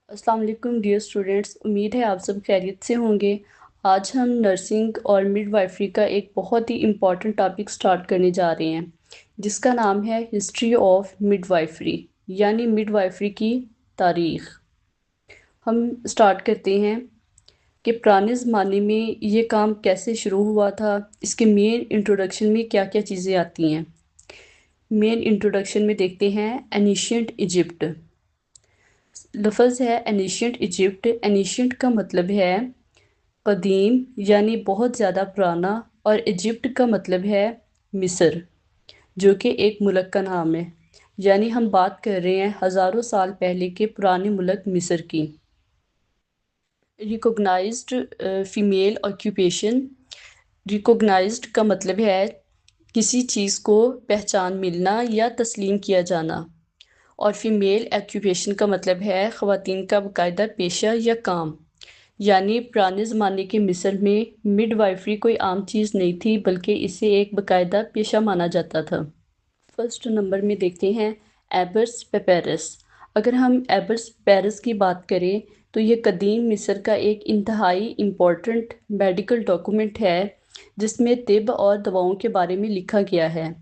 अस्सलाम वालेकुम dear students, उम्मीद है आप सब खैरियत से होंगे। आज हम नर्सिंग और मिडवाइफरी का एक बहुत ही इम्पॉर्टेंट टॉपिक स्टार्ट करने जा रहे हैं, जिसका नाम है हिस्ट्री ऑफ मिडवाइफरी, यानी मिडवाइफरी की तारीख़। हम स्टार्ट करते हैं कि पुराने ज़माने में ये काम कैसे शुरू हुआ था। इसके मेन इंट्रोडक्शन में क्या क्या चीज़ें आती हैं। मेन इंट्रोडक्शन में देखते हैं एनिशियंट इजिप्ट। लफ्ज़ है एनिशियंट इजिप्ट। एनिशियंट का मतलब है कदीम, यानी बहुत ज़्यादा पुराना, और इजिप्ट का मतलब है मिस्र, जो कि एक मुल्क का नाम है। यानी हम बात कर रहे हैं हज़ारों साल पहले के पुराने मुल्क मिस्र की। Recognised female occupation. रिकॉग्नाइज्ड का मतलब है किसी चीज़ को पहचान मिलना या तस्लीम किया जाना, और फीमेल ऑक्यूपेशन का मतलब है ख़वातीन का बाकायदा पेशा या काम। यानी पुराने ज़माने के मिस्र में मिडवाइफरी कोई आम चीज़ नहीं थी, बल्कि इसे एक बाकायदा पेशा माना जाता था। फर्स्ट नंबर में देखते हैं एबर्स पेपेरस। अगर हम एबर्स पेपेरस की बात करें तो ये कदीम मिस्र का एक इंतहाई इम्पोर्टेंट मेडिकल डॉक्यूमेंट है, जिसमें तिब और दवाओं के बारे में लिखा गया है।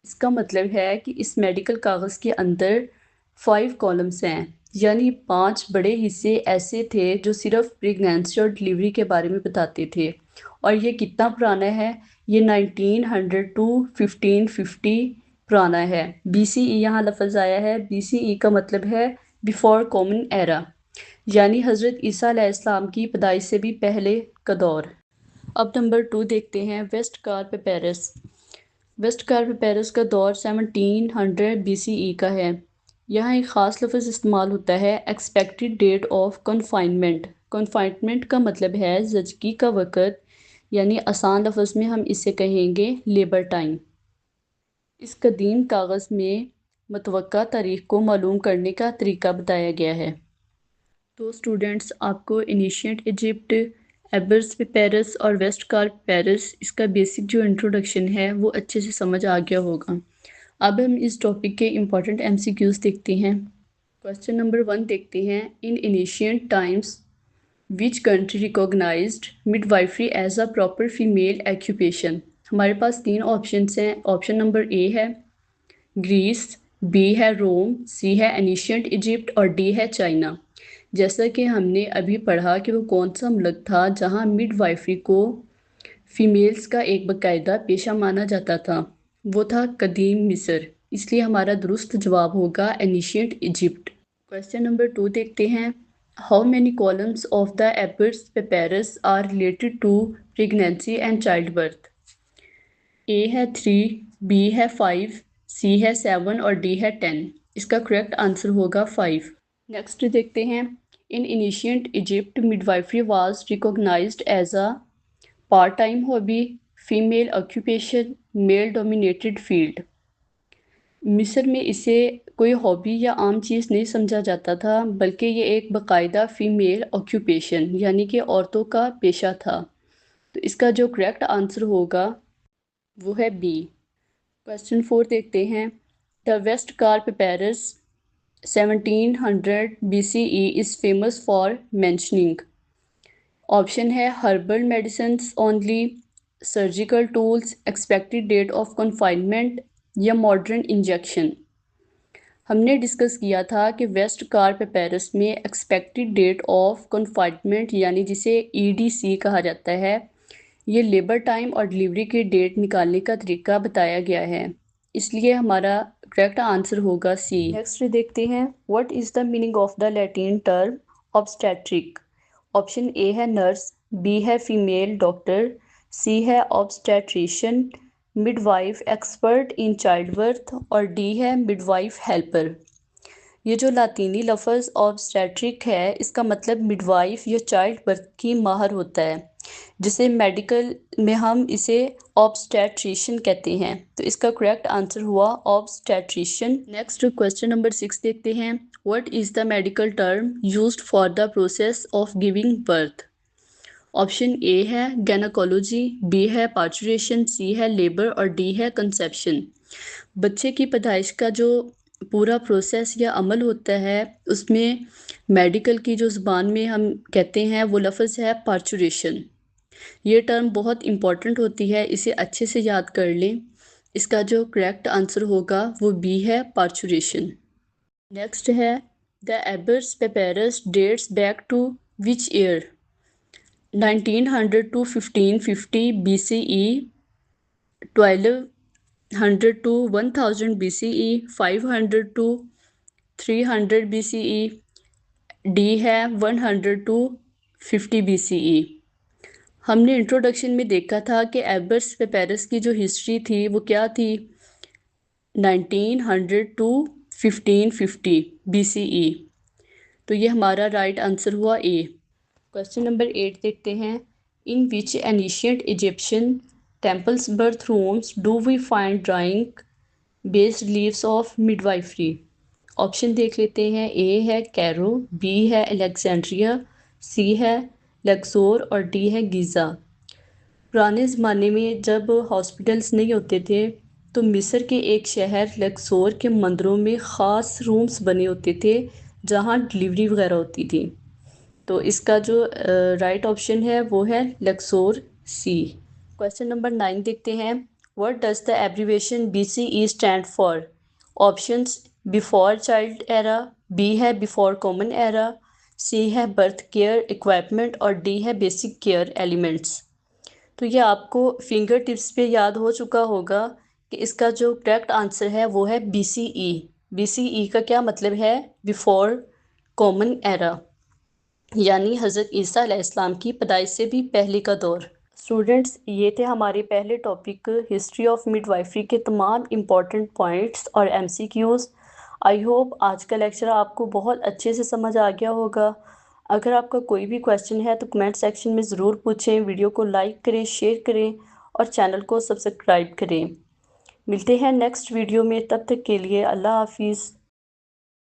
इसका मतलब है कि इस मेडिकल कागज़ के अंदर 5 कॉलम्स हैं, यानी 5 बड़े हिस्से ऐसे थे जो सिर्फ प्रेगनेंसी और डिलीवरी के बारे में बताते थे। और ये कितना पुराना है? ये 1900 टू 1550 पुराना है। BCE यहाँ लफ्ज़ आया है। BCE का मतलब है बिफोर कॉमन एरा, यानी हज़रत ईसा अलैहिस्सलाम की पैदाइश से भी पहले का दौर। अब नंबर 2 देखते हैं वेस्ट कार पेपेरस। वेस्ट कार पेपेरस का दौर 1700 BCE का है। यहाँ एक ख़ास लफ्ज़ इस्तेमाल होता है expected date of confinement. Confinement का मतलब है ज़चगी का वक़्त, यानी आसान लफ्ज़ में हम इसे कहेंगे लेबर टाइम। इस कदीम कागज़ में मतवक्का तारीख़ को मालूम करने का तरीका बताया गया है। तो स्टूडेंट्स, आपको एनिशिएंट इजिप्ट, एबर्स पेपेरस और वेस्ट कार पेपेरस, इसका बेसिक जो इंट्रोडक्शन है वो अच्छे से समझ आ गया होगा। अब हम इस टॉपिक के इम्पॉर्टेंट MCQs देखते हैं। क्वेश्चन नंबर 1 देखते हैं। In ancient times which country recognized midwifery as a proper female occupation. हमारे पास 3 ऑप्शंस हैं। ऑप्शन नंबर ए है ग्रीस, बी है रोम, सी है एनिशिएंट इजिप्ट और डी है चाइना। जैसा कि हमने अभी पढ़ा कि वो कौन सा मुल्क था जहाँ मिडवाइफरी को फीमेल्स का एक बाकायदा पेशा माना जाता था। वो था कदीम मिस्र। इसलिए हमारा दुरुस्त जवाब होगा एनिशिएंट इजिप्ट। क्वेश्चन नंबर 2 देखते हैं। How many columns of the Ebers papyrus are related to pregnancy and childbirth. A है 3, बी है 5, सी है 7 और डी है 10। इसका करेक्ट आंसर होगा 5। नेक्स्ट देखते हैं। In ancient Egypt midwifery was recognized as a part time hobby, female occupation, male dominated field. मिस्र में इसे कोई हॉबी या आम चीज़ नहीं समझा जाता था, बल्कि ये एक बाकायदा फ़ीमेल ऑक्यूपेशन यानी कि औरतों का पेशा था। तो इसका जो करेक्ट आंसर होगा वो है बी। क्वेश्चन 4 देखते हैं। The Westcar papyrus 1700 BCE is famous for mentioning. Option है herbal medicines only, surgical tools, expected date of confinement या मॉडर्न इंजेक्शन। हमने डिस्कस किया था कि वेस्ट कार पेपेरस में एक्सपेक्टेड डेट ऑफ कन्फाइनमेंट, यानी जिसे EDC कहा जाता है, ये लेबर टाइम और डिलीवरी की डेट निकालने का तरीका बताया गया है। इसलिए हमारा करेक्ट आंसर होगा सी। नेक्स्ट देखते हैं। What is the meaning of the Latin term obstetric. Option A है नर्स, बी है फीमेल डॉक्टर, सी है obstetrician, midwife expert in child birth और डी है मिडवाइफ हेल्पर। ये जो लातीनी लफ्ज़ ऑब्स्टेट्रिक है, इसका मतलब मिडवाइफ या चाइल्ड बर्थ की माहर होता है, जिसे मेडिकल में हम इसे ऑब्स्टेट्रिशियन कहते हैं। तो इसका करेक्ट आंसर हुआ ऑब्स्टेट्रिशियन। नेक्स्ट क्वेश्चन नंबर 6 देखते हैं। What is the medical term used for the process of giving birth. Option A है गैनाकोलॉजी, बी है पार्चुरेशन, सी है लेबर और डी है कंसेप्शन। बच्चे की पैदाइश का जो पूरा प्रोसेस या अमल होता है उसमें मेडिकल की जो ज़ुबान में हम कहते हैं वो लफ्ज़ है पार्चुरेशन। ये टर्म बहुत इम्पॉर्टेंट होती है, इसे अच्छे से याद कर लें। इसका जो करेक्ट आंसर होगा वो बी है, पार्चुरेशन। नेक्स्ट है the Ebers papyrus dates back to which year? 1900 to 1550 BCE, 1200 to 1000 BCE, 500 to 300 BCE, D है 100 टू 50 BCE। हमने इंट्रोडक्शन में देखा था कि एबर्स पेपेरस की जो हिस्ट्री थी वो क्या थी, 1900 टू 1550 BCE। तो ये हमारा राइट आंसर हुआ ए। क्वेश्चन नंबर 8 देखते हैं। In which ancient Egyptian temples birth rooms do we find drawing based leaves of midwifery? Option देख लेते हैं। ए है कैरो, बी है अलेक्जेंड्रिया, सी है लक्सोर और डी है गीज़ा। पुराने ज़माने में जब हॉस्पिटल्स नहीं होते थे तो मिस्र के एक शहर लक्सोर के मंदिरों में ख़ास रूम्स बने होते थे जहाँ डिलीवरी वगैरह होती थी। तो इसका जो राइट ऑप्शन है वो है लक्सोर, सी। क्वेश्चन नंबर 9 देखते हैं। What does the abbreviation BCE stand for? Options before child era, B है बिफोर कॉमन एरा, सी है बर्थ केयर इक्विपमेंट और डी है बेसिक केयर एलिमेंट्स। तो ये आपको फिंगर टिप्स पे याद हो चुका होगा कि इसका जो करेक्ट आंसर है वो है BCE। BCE का क्या मतलब है? बिफोर कॉमन एरा, यानी हज़रत ईसा अलैहिस्सलाम की पैदाइश से भी पहले का दौर। स्टूडेंट्स, ये थे हमारे पहले टॉपिक हिस्ट्री ऑफ मिडवाइफरी के तमाम इम्पॉर्टेंट पॉइंट्स और MCQs। आई होप आज का लेक्चर आपको बहुत अच्छे से समझ आ गया होगा। अगर आपका कोई भी क्वेश्चन है तो कमेंट सेक्शन में ज़रूर पूछें। वीडियो को लाइक करें, शेयर करें और चैनल को सब्सक्राइब करें। मिलते हैं नेक्स्ट वीडियो में, तब तक के लिए अल्लाह हाफिज़।